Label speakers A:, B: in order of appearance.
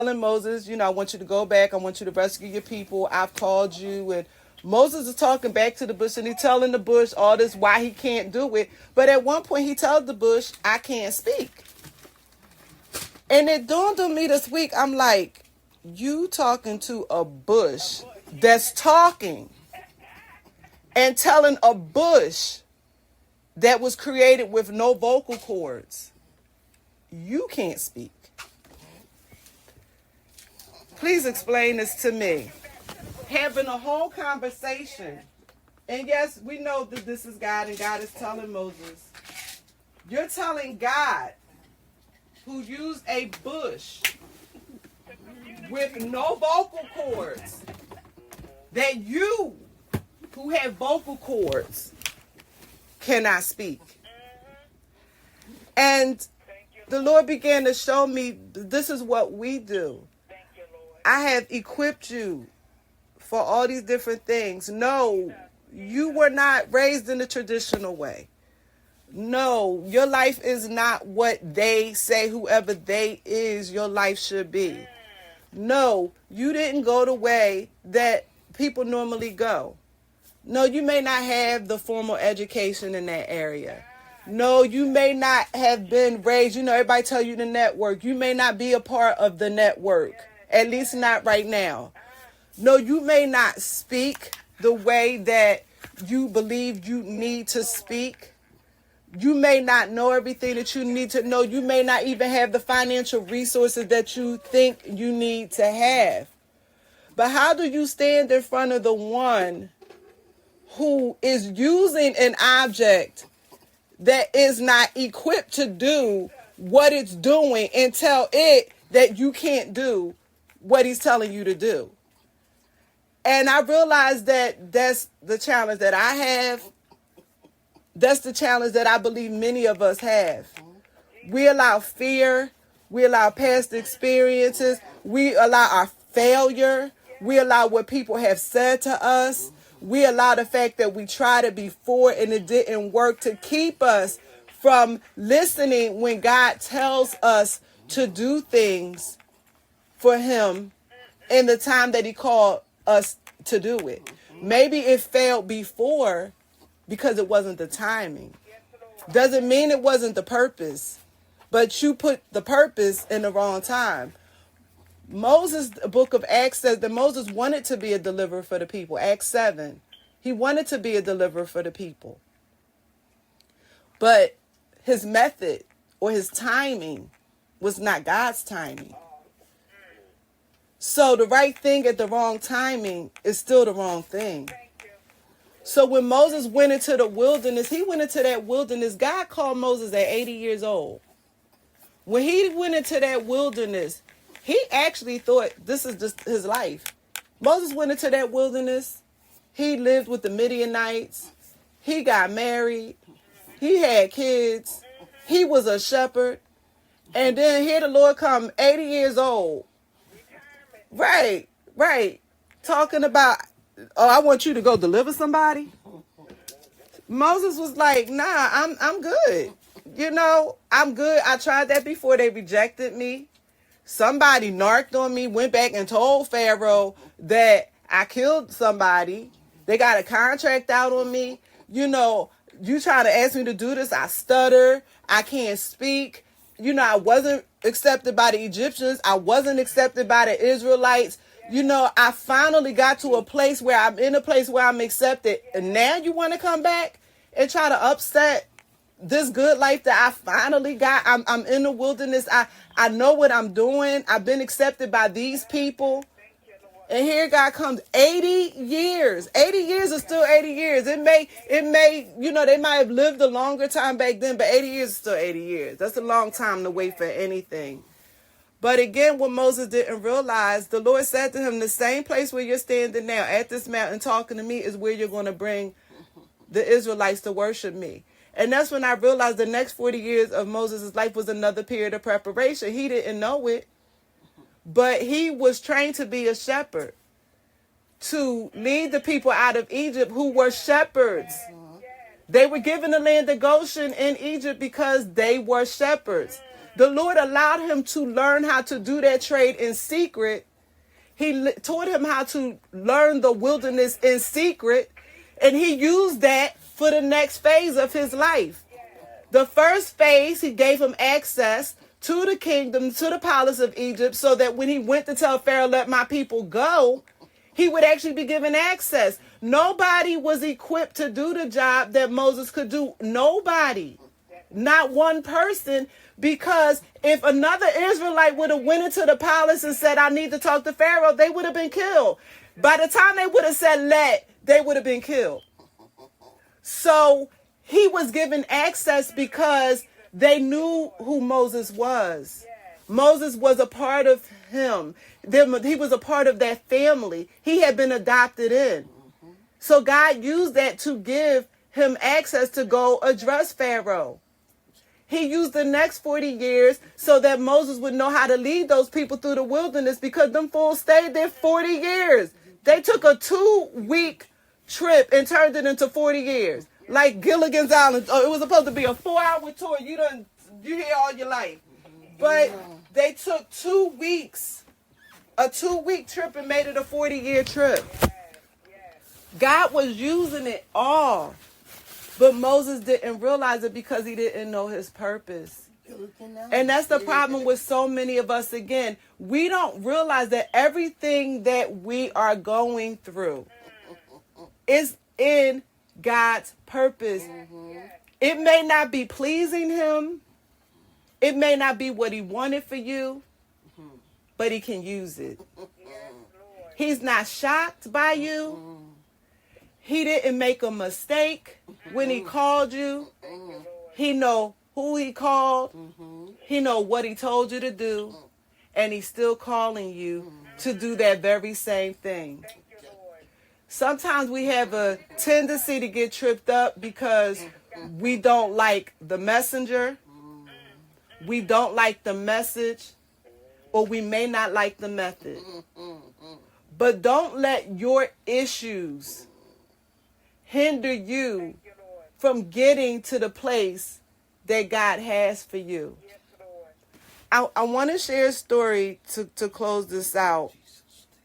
A: telling Moses, I want you to go back. I want you to rescue your people. I've called you. And Moses is talking back to the bush, and he's telling the bush all this, why he can't do it. But at one point, he tells the bush, I can't speak. And it dawned on me this week, I'm like, you talking to a bush that's talking and telling a bush that was created with no vocal cords, you can't speak. Please explain this to me. Having a whole conversation. And yes, we know that this is God, and God is telling Moses. You're telling God, who used a bush with no vocal cords, that you, who have vocal cords, cannot speak. And the Lord began to show me, this is what we do. I have equipped you for all these different things. No, you were not raised in the traditional way. No, your life is not what they say, whoever they is, your life should be. No, you didn't go the way that people normally go. No, you may not have the formal education in that area. No, you may not have been raised, everybody tell you the network. You may not be a part of the network, at least not right now. No, you may not speak the way that you believe you need to speak. You may not know everything that you need to know. You may not even have the financial resources that you think you need to have. But how do you stand in front of the one who is using an object that is not equipped to do what it's doing and tell it that you can't do what he's telling you to do? And I realized that that's the challenge that I have. That's the challenge that I believe many of us have. We allow fear. We allow past experiences. We allow our failure. We allow what people have said to us. We allow the fact that we tried it before and it didn't work to keep us from listening when God tells us to do things for him in the time that he called us to do it. Maybe it failed before because it wasn't the timing. Doesn't mean it wasn't the purpose, but you put the purpose in the wrong time. Moses, the book of Acts says that Moses wanted to be a deliverer for the people. Acts 7. He wanted to be a deliverer for the people. But his method or his timing was not God's timing. So the right thing at the wrong timing is still the wrong thing. So when Moses went into the wilderness, he went into that wilderness. God called Moses at 80 years old. When he went into that wilderness, he actually thought this is just his life. Moses went into that wilderness. He lived with the Midianites. He got married. He had kids. He was a shepherd. And then here the Lord come 80 years old. Right. Talking about, I want you to go deliver somebody. Moses was like, nah, I'm good. I'm good. I tried that before. They rejected me. Somebody narked on me, went back and told Pharaoh that I killed somebody. They got a contract out on me. You trying to ask me to do this. I stutter. I can't speak. I wasn't accepted by the Egyptians. I wasn't accepted by the Israelites. I finally got to a place where I'm in a place where I'm accepted. And now you want to come back and try to upset this good life that I finally got. I'm in the wilderness. I know what I'm doing. I've been accepted by these people. And here God comes 80 years. 80 years is still 80 years. It may, they might have lived a longer time back then, but 80 years is still 80 years. That's a long time to wait for anything. But again, what Moses didn't realize, the Lord said to him, the same place where you're standing now at this mountain talking to me is where you're going to bring the Israelites to worship me. And that's when I realized the next 40 years of Moses' life was another period of preparation. He didn't know it, but he was trained to be a shepherd, to lead the people out of Egypt who were shepherds. They were given the land of Goshen in Egypt because they were shepherds. The Lord allowed him to learn how to do that trade in secret. He taught him how to learn the wilderness in secret, and he used that for the next phase of his life. The first phase, he gave him access to the kingdom, to the palace of Egypt, so that when he went to tell Pharaoh, let my people go, he would actually be given access. Nobody was equipped to do the job that Moses could do. Nobody. Not one person. Because if another Israelite would have went into the palace and said, I need to talk to Pharaoh, they would have been killed. By the time they would have said they would have been killed. So he was given access because they knew who Moses was. Moses was a part of him. He was a part of that family. He had been adopted in. So God used that to give him access to go address Pharaoh. He used the next 40 years so that Moses would know how to lead those people through the wilderness, because them fools stayed there 40 years. They took a 2-week trip and turned it into 40 years. Like Gilligan's Island. Oh, it was supposed to be a 4-hour tour. You hear all your life. But they took 2 weeks, a 2-week trip, and made it a 40-year trip. God was using it all. But Moses didn't realize it because he didn't know his purpose. And that's the problem with so many of us again. We don't realize that everything that we are going through is in God's purpose. It may not be pleasing him. It may not be what he wanted for you, but he can use it. He's not shocked by you. He didn't make a mistake when he called you. He know who he called. He know what he told you to do. And he's still calling you to do that very same thing. Sometimes we have a tendency to get tripped up because we don't like the messenger. We don't like the message. Or we may not like the method. But don't let your issues hinder you from getting to the place that God has for you. I want to share a story to close this out.